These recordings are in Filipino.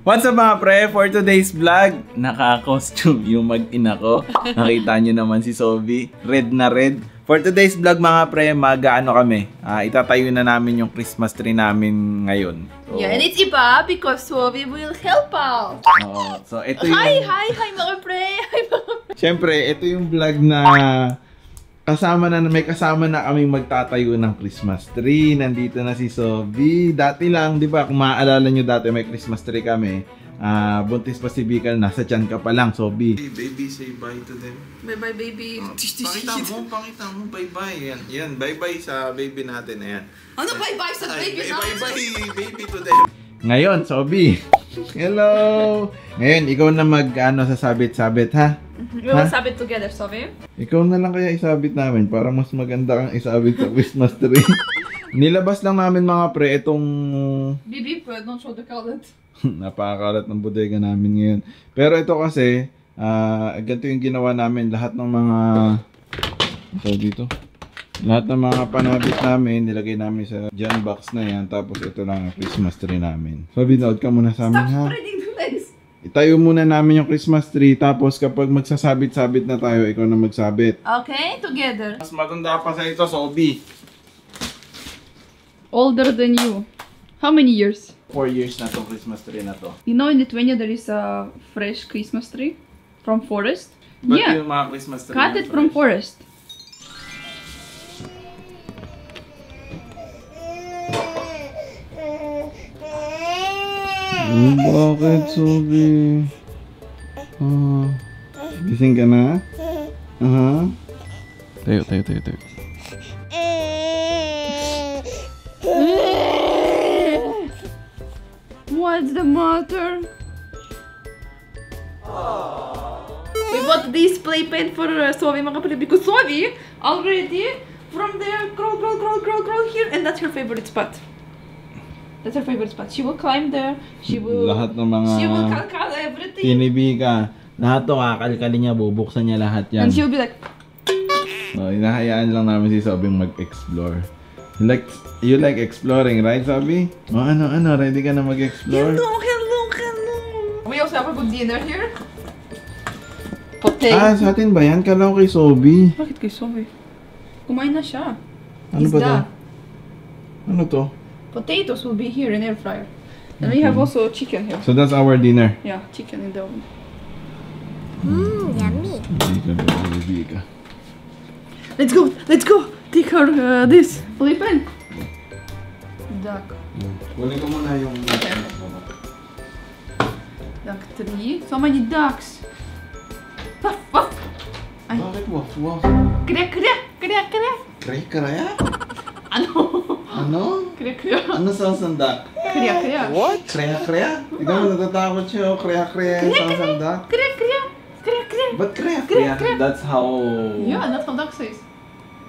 What's up mga pre? For today's vlog, naka-costume yung mag-ina ko. Nakita nyo naman si Sophie. Red na red. For today's vlog mga pre, mag-ano kami. Itatayo na namin yung Christmas tree namin ngayon. So, yeah, and it's iba because Sophie will help out. So ito yung... Hi mga pre! Hi mga pre! Siyempre, ito yung vlog na... may kasama na kaming magtatayo ng Christmas tree. Nandito na si Sophie. Dati lang, di ba, kung maaalala nyo dati may Christmas tree kami. Buntis pa si Bicol, nasa tiyan ka pa lang, Sophie. Hey, baby, say bye to them. Bye-bye, baby. Pakita mo, bye-bye. Yan, bye-bye sa baby natin. Ayan. Ano bye-bye sa baby natin? Bye-bye, baby to them. Ngayon, Sophie. Hello! Ngayon, ikaw na sasabit-sabit, ha? We will sabit together, Sophie. Ikaw na lang kaya isabit namin para mas maganda kang isabit sa Christmas tree. Nilabas lang namin mga pre itong... Bibi, don't show the color. Napakakalat ng bodega namin ngayon. Pero ito kasi, ganito yung ginawa namin. Lahat ng mga... Lahat ng mga panabit namin, nilagay namin sa John box na yan. Tapos ito lang ang Christmas tree namin. So, binood ka muna sa amin, ha? Stop spreading the legs! Itayo muna namin yung Christmas tree. Tapos kapag magsasabit-sabit na tayo, ikaw na magsabit. Okay, together. Mas matanda pa sa ito, Sophie. Older than you. How many years? 4 years na itong Christmas tree na to. You know in Lithuania there is a fresh Christmas tree from forest? But yeah. Yung mga Christmas tree Cut it from forest. Bakit, Sophie? Gising ka na? Tayo. What's the matter? We bought this playpen for Sophie mga kapatid because Sophie already from there crawl here and that's her favorite spot. That's her favorite spot. She will climb there. She will... Lahat ng mga... She will kalkal everything. Tinibika. Lahat to kakalkalin niya, bubuksan niya lahat yan. And she will be like... Hinahayaan lang namin si Sophie mag-explore. You like exploring, right, Sophie? Ano? Ready ka na mag-explore? Hello. We also have a good dinner here. Potato. Sa atin ba yan? Kala ko kay Sophie. Bakit kay Sophie? Kumain na siya. Ano ba to? Ano to? Potatoes will be here in air fryer. And we have also chicken here. So that's our dinner. Yeah, chicken in the oven. Yummy. Bika. Let's go. Take her this. Flippin. Duck. Kunin ko muna yung... Duck 3. So many ducks. Waf. Ay. Bakit waf? Kriya. Kray-kraya? Ano? Kriya. Ano sa sandak? Kriya. What? Kreya? Ikaw natatakot siya o kreya sa sandak? Kriya. But kreya? That's how... Yeah, that's how duck says.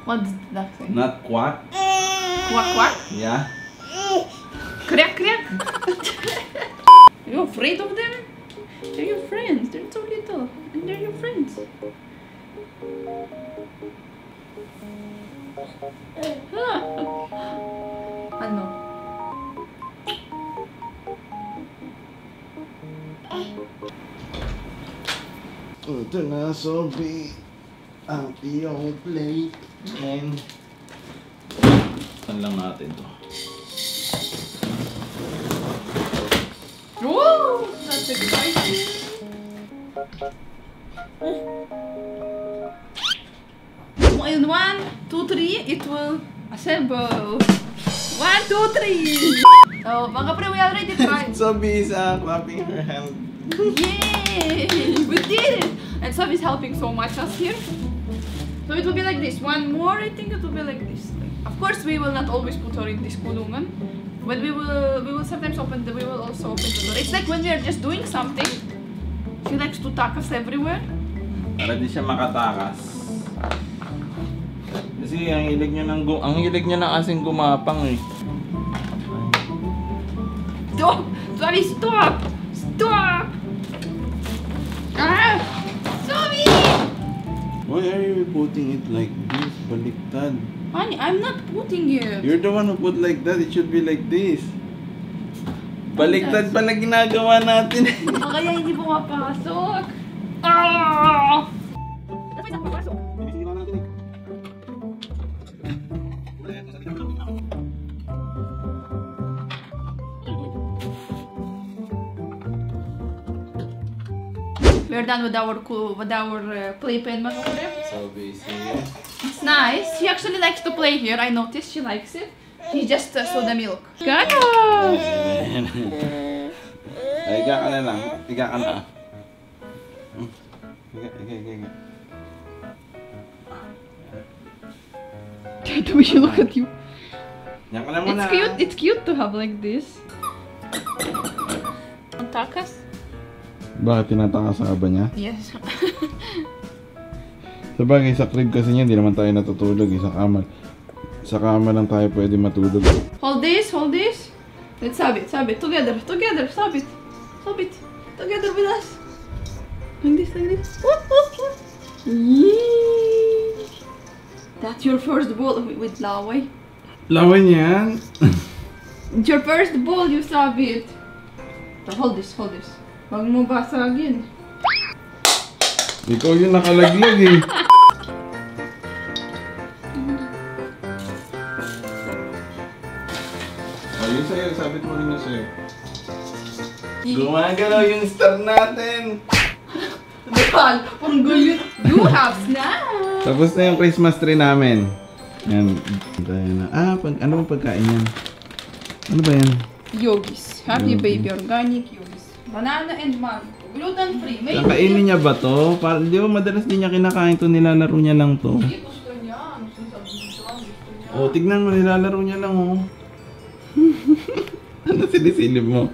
What does duck say? Not quack? Quack? Yeah. Kriya. Are you afraid of them? They're your friends. They're so little. And they're your friends. Ano? Ito na, Sophie. Ang iyong plate. And... Saan lang natin to? Whoa! That's exciting! In 1, 2, 3, it will assemble. 1, 2, 3! Oh, mga pre, we already tried. Sophie is clapping her hand. Yay! We did it! And Sophie is helping so much us here. So it will be like this. One more, I think it will be like this. Of course, we will not always put her in this kulungan. But we will sometimes we will also open the door. It's like when we are just doing something. She likes to tuck us everywhere. Para di siya makatakas. Kasi ang hilig niya ng asing gumapang eh. Stop! Sorry, stop! Ah! Sorry! Why are you putting it like this? Baliktad. Honey, I'm not putting it. You're the one who put like that. It should be like this. Baliktad pala ginagawa natin. Kaya hindi pumapasok. Ah! We're done with our playpen, Masukure. So busy. It's nice. She actually likes to play here. I noticed she likes it. She just soda milk. Gaga! Ay, higa ka na lang. Higa ka na. Higa. The way she look at you. Yan ka na muna. It's cute to have like this. Takas? Bakit tinatakas sa aba niya? Yes. Sabagay, sa crib kasi niya, hindi naman tayo natutulog. Sa kama lang tayo pwede matulog. Hold this. Let's have it. Together. Stop it. Together with us. Like this. Yee. That's your first ball with Laway. Laway niyan? It's your first ball, you saw it. So hold this. Huwag mo basagin. Ikaw yung nakalaglag eh. Yung sa'yo, sabit mo rin yung sa'yo. Gumagalaw yung star natin. Bakal, pang gulit. You have snacks. Tapos na yung Christmas tree namin. Yan. Ano bang pagkain yan? Ano ba yan? Yogis. Happy baby organic yogis. Banana and mango. Gluten free. Kakainin niya ba to? Di ba madalas din niya kinakain to, nilalaro niya lang to. Hindi, gusto niya. Gusto niya. Oh, tignan mo, nilalaro niya lang oh. Ano sinisilip mo?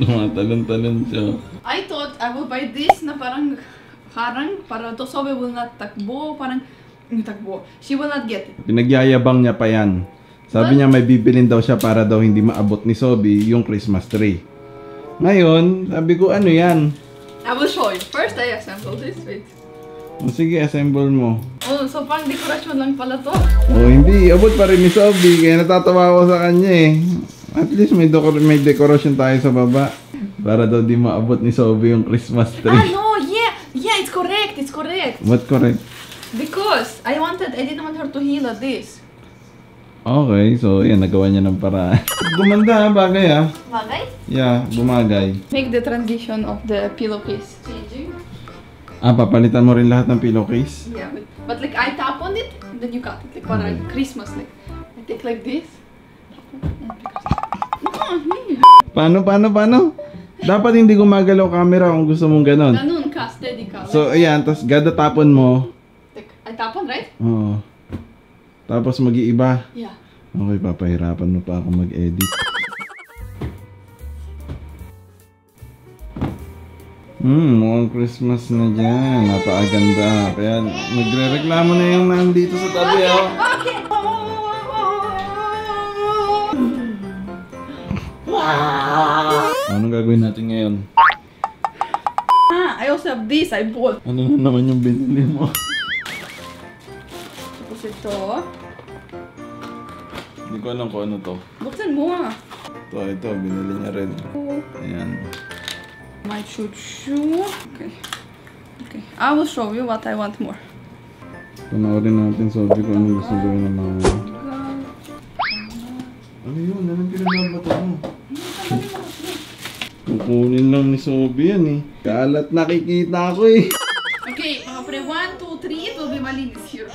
Tumatalon-talon siya. I thought I will buy this na parang para to Sobe will not takbo, she will not get it. Pinagyayabang niya pa yan. Sabi niya may bibilin daw siya para daw hindi maabot ni Sobi yung Christmas tree. Ngayon, sabi ko ano yan? I will show you. First I assemble this, wait. O sige, assemble mo. Oh, so pang dekorasyon lang pala to. Oh, hindi. Abot pa rin ni Sobi. Kaya natatawa ako sa kanya eh. At least may dekorasyon tayo sa baba. Para daw di maabot ni Sobi yung Christmas tree. No, yeah, it's correct. What correct? Because I didn't want her to heal at this. Okay, so yan, nagawa niya ng paraan. Gumanda, bagay ah. Bagay? Yeah, bumagay. Make the transition of the pillowcase. Changing. Papalitan mo rin lahat ng pillowcase? Yeah, but like I tap on it, and then you cut it. Like para Christmas, like I take like this. Paano? Dapat hindi gumagalaw camera kung gusto mong ganon. Ganun ka, steady ka. So, ayan, tapos gada tapon mo. Like, I tap on, right? Oo. Tapos mag-iiba. Yeah. Okay, papahirapan mo pa ako mag-edit. Mukhang Christmas na dyan. Napakaganda. Kaya magre-reklamo na yung nandito sa tabi, oh. Okay. Anong gagawin natin ngayon? I also have this, I bought. Ano na naman yung binili mo? Tapos ito. Hindi ko alam kung ano to. Buksan mo ah. Ito, binili niya rin. Ayan. My choo-choo. Okay. I will show you what I want more. Panoorin natin, Sobi, kung anong gusto gawin ng mga... Ano yun? Anong pinagbabato mo? Kukunin lang ni Sobi yan eh. Kalat nakikita ko eh. Okay, mga pre, 1, 2, 3, it will be malinis here.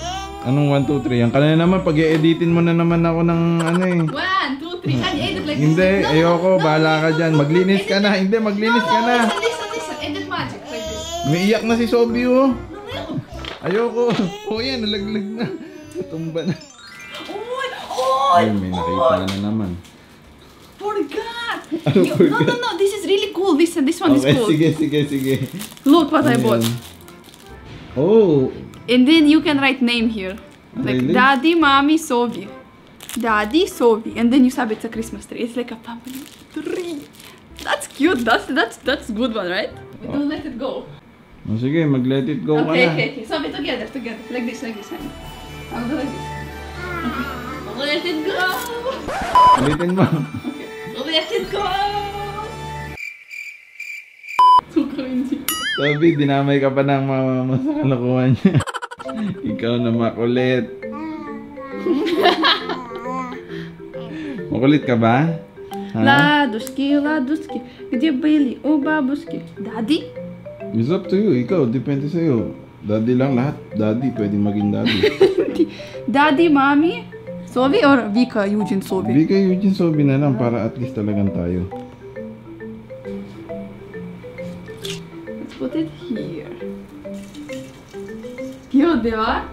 Anong 1, 2, 3? Ang kanina naman, pag-i-editin mo na naman ako ng ano eh. 1, 2, 3, and edit like Hindi, this. ayoko, bahala ka dyan. Maglinis ka na. Hindi, maglinis ka na. Listen, edit magic like this. Umiiyak na si Sobi oh. Ayoko. Oh yan, nalaglag na. Tumba na. Ay, may nakita na naman. Forgot! Ano forgot? No, this is really cool. This one is cool. Sige. Look what I bought. Oh. And then you can write name here. Like Really? Daddy, Mommy, Sovi. Daddy, Sovi. And then you sabi it's a Christmas tree. It's like a family tree. That's cute. That's good one, right? We don't let it go. Oh, sige, mag-let it go ka na. Okay. Sovi, together. Like this. I'll do like this. Let it go! Ulitin mo. Let it go! So cringy. Sophie, dinamay ka pa ng mama mo sa kalokohan niya. Ikaw na makulit. Makulit ka ba? Ha? Ладушки, ладушки, где были у бабушки? Daddy? It's up to you. Ikaw, depende sa'yo. Daddy lang lahat. Daddy, pwedeng maging daddy. Daddy, mommy? Sophie or Vika, Eugene, Sophie? Bigay Eugene Sophie na lang para at least talagang tayo. Let's put it here. Yo, では